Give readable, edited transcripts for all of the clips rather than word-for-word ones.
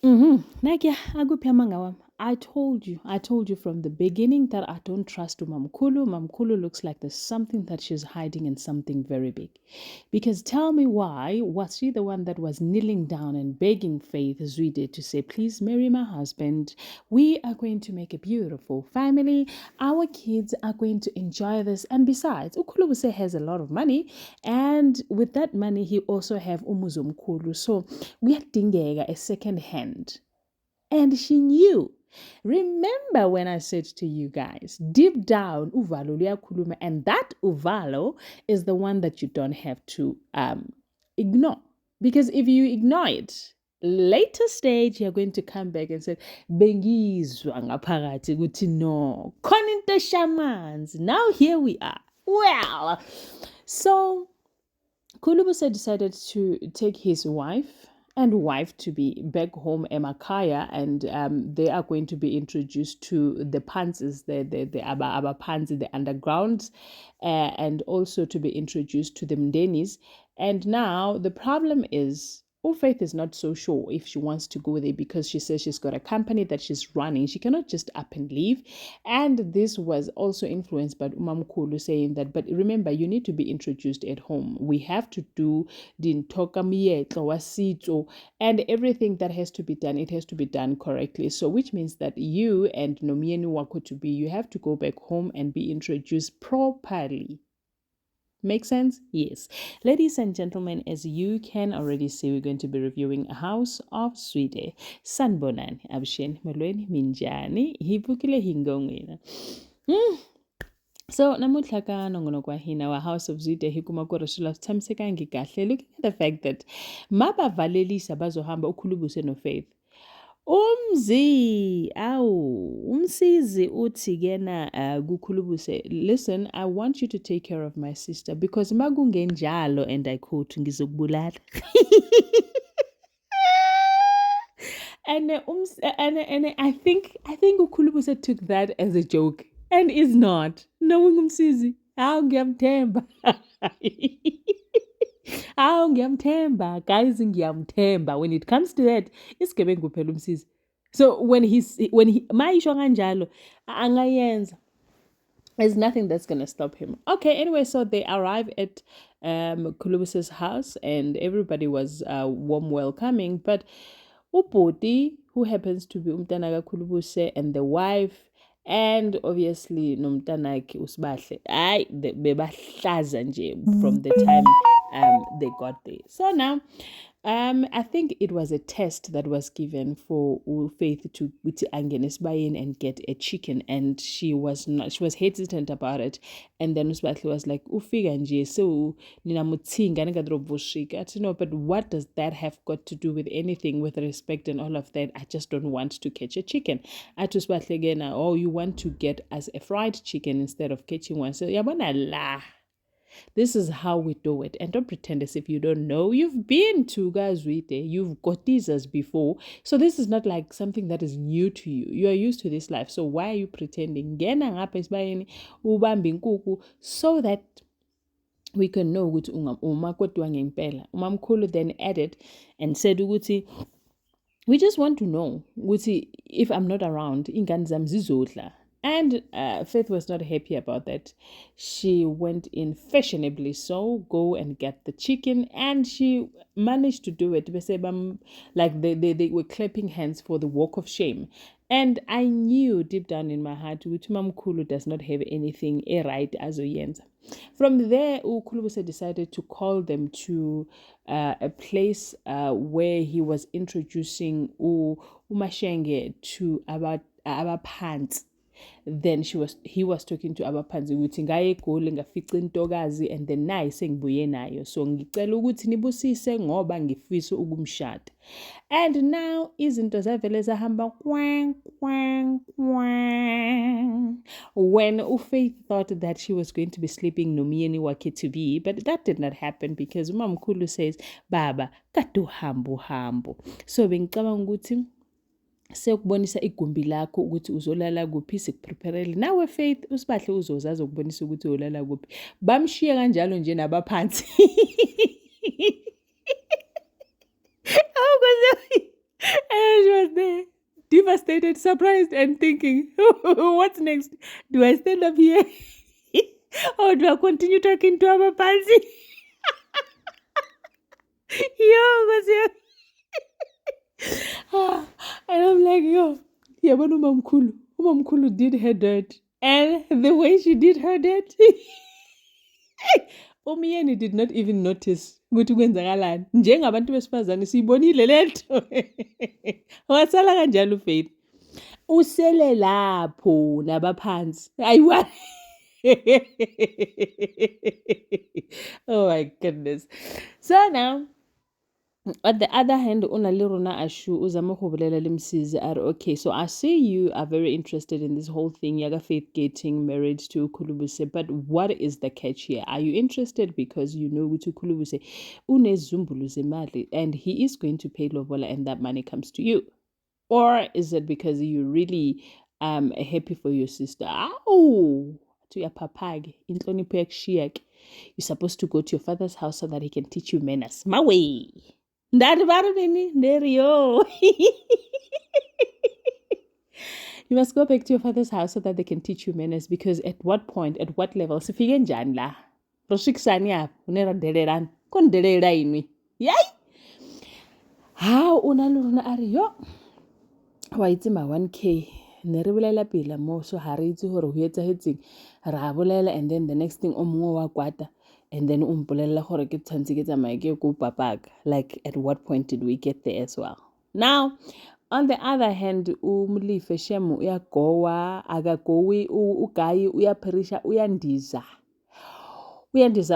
Nakia, akuphi amanga wami? I told you from the beginning that I don't trust Umamkulu. Mamkulu looks like there's something that she's hiding and something very big. Because tell me why, was she the one that was kneeling down and begging Faith Zwide to say, please marry my husband? We are going to make a beautiful family. Our kids are going to enjoy this. And besides, Ukulubuse has a lot of money. And with that money, he also have Umuzumkulu. So we are dingega a second hand. And she knew. Remember when I said to you guys, deep down, Uvalo liyakhuluma, and that Uvalo is the one that you don't have to ignore. Because if you ignore it, later stage, you're going to come back and say, Bengizwa ngaphakathi ukuthi no, khona into eshamanzi. Now here we are. Well, so Kulubuse decided to take his wife to be back home Emakaya, and they are going to be introduced to the panzis, the Aba Panzi, the undergrounds, and also to be introduced to the Mdenis. And now the problem is, Faith is not so sure if she wants to go there because she says she's got a company that she's running. She cannot just up and leave. And this was also influenced by Umamkulu saying that, but remember, you need to be introduced at home. We have to do dintoka mietlo wasito and everything that has to be done, it has to be done correctly. So which means that you and Nomieni Wako to be, you have to go back home and be introduced properly. Make sense? Yes. Ladies and gentlemen, as you can already see, we're going to be reviewing A House of Zwide. Sanbonani, Abshen, Molweni, Minjani, Hibukile Hingongwina. So namuhla ka nongonoko wa hina wa House of Zwide hikuma ku ri swilo swi tshamisekangi kahle, looking at the fact that mabavalelisa bazohamba ukhulubuse noFaith. Umsizi uthi kena kukhulubuse, listen, I want you to take care of my sister because makungenjalo, and I quote, ngizokubulala. And I think ukhulubuse took that as a joke and is not. Knowing umsizi, ngiyamthemba. Ngiyamthemba, guys, ngiyamthemba. When it comes to that, isigebengu phela umsizi. So when he mayisho kanjalo angayenza, there's nothing that's gonna stop him. Okay, anyway, so they arrive at Khulubuse's house and everybody was warm welcoming, but Upoti, who happens to be umntana kaKhulubuse, and the wife, and obviously nomntanakhe uSibahle, bebahlaza nje from the time they got there. So now I think it was a test that was given for Faith to angene esibayeni and get a chicken, and she was hesitant about it. And then Usibahle was like, ufika nje so ninamutsinga ningadroboshika. No, but what does that have got to do with anything, with respect and all of that? I just don't want to catch a chicken. At Usibahle again, oh, you want to get us a fried chicken instead of catching one. So yabona la. This is how we do it. And don't pretend as if you don't know. You've been to Gazwite. You've got teasers before. So this is not like something that is new to you. You are used to this life. So why are you pretending? Ngena ngapha esibayeni ubambe inkukhu so that we can know ukuthi uma kodwa ngempela. Umamkhulu then added and said ukuthi, we just want to know ukuthi if I'm not around, ingane zami zizodla. And Faith was not happy about that. She went in fashionably so, go and get the chicken, and she managed to do it. Like they were clapping hands for the walk of shame. And I knew deep down in my heart, Mamkulu does not have anything right as Oyenza. From there, Ukulubuse decided to call them to a place where he was introducing Umashenge to Abapants. Then he was talking to abaphansi ukuthi ngaye eGoli ngafica intokazi, and then naye sengibuye nayo, so ngicela ukuthi nibusise ngoba ngifisa ukumshada. And now izinto zavele zahamba kwang kwang kwang when uFaith thought that she was going to be sleeping nomyeni wakhe to be, but that did not happen because umamkhulu says baba kade uhambo. So bengicabanga ukuthi sekubonisa igumbi lakho ukuthi uzolala kuphi, sikuprepare nawe Faith uSibahle uzozazi ukubonisa ukuthi uzolala kuphi. Bamshiya kanjalo nje nabaphansi. devastated, surprised, and thinking, what's next? Do I stand up here? Or do I continue talking to our pansy? Yo, and I'm like, yo, yeah, but Umamkulu did her dirt. And the way she did her dirt, Omiyeni did not even notice ukuthi kwenzakalani. Njengabantu besifazane siyibonile lento. Wasala kanjalo uFaith. Usele lapho nabaphansi. Ayiwa. Oh my goodness. So now, on the other hand, una le rona ashu uzama go bolela le msisi are okay. So I see you are very interested in this whole thing, Yaga Faith getting married to Kulubuse. But what is the catch here? Are you interested because you know to Kulubuse unezumbulu mali and he is going to pay lobola and that money comes to you? Or is it because you really happy for your sister? Oh, to your papag, inhlonipho yakushiyeke. You're supposed to go to your father's house so that he can teach you manners. My way. That there you. You must go back to your father's house so that they can teach you manners. Because at what point, at what level, sifike njani la? Roshikisani apho, unera delelana. Kondelela inwi. Yay! How unaluna ari yo? Wa itse ma 1K. Ne re bolela pila mo so ha re itse hore ho etsahetseng. Ra bolela and then the next thing o mongwe wa kwata. And then umpolela gore ke tshwantse ke tsamaye ke go papaga. Like, at what point did we get there as well? Now, on the other hand, umlife shemu uyagowa, akagowi, ugayi uyaphirisha, uyandiza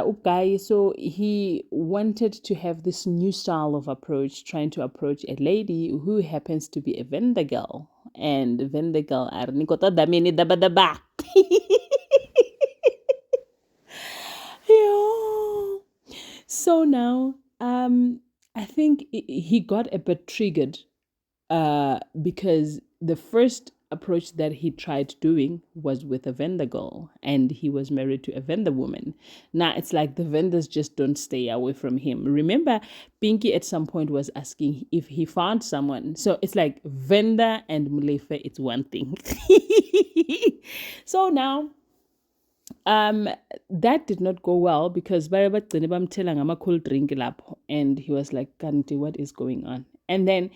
ugayi. So he wanted to have this new style of approach, trying to approach a lady who happens to be a vendor girl. And vendor girl are nikota damini daba daba. So now, I think he got a bit triggered because the first approach that he tried doing was with a vendor girl and he was married to a vendor woman. Now it's like the vendors just don't stay away from him. Remember, Pinky at some point was asking if he found someone. So it's like vendor and Mulefe, it's one thing. So now, that did not go well because I'm cold drink lapho, and he was like, Kanti, what is going on? And then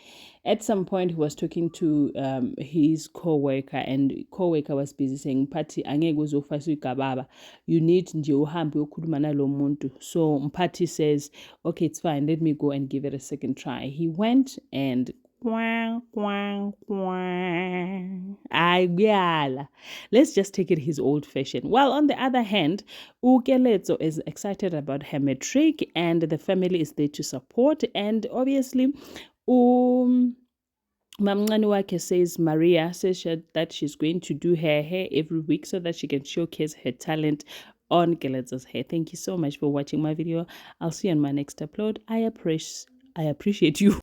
at some point he was talking to his co-worker, and co-worker was busy saying, Mphathi angeke uzofasa igababa, you need nje uhambe uyokhuluma nalo muntu. So Mphathi says, okay, it's fine, let me go and give it a second try. He went and let's just take it his old fashion. Well, on the other hand, Ukeletso is excited about her matric and the family is there to support. And obviously, Mamngani wake says Maria says that she's going to do her hair every week so that she can showcase her talent on Keletso's hair. Thank you so much for watching my video. I'll see you on my next upload. I appreciate you.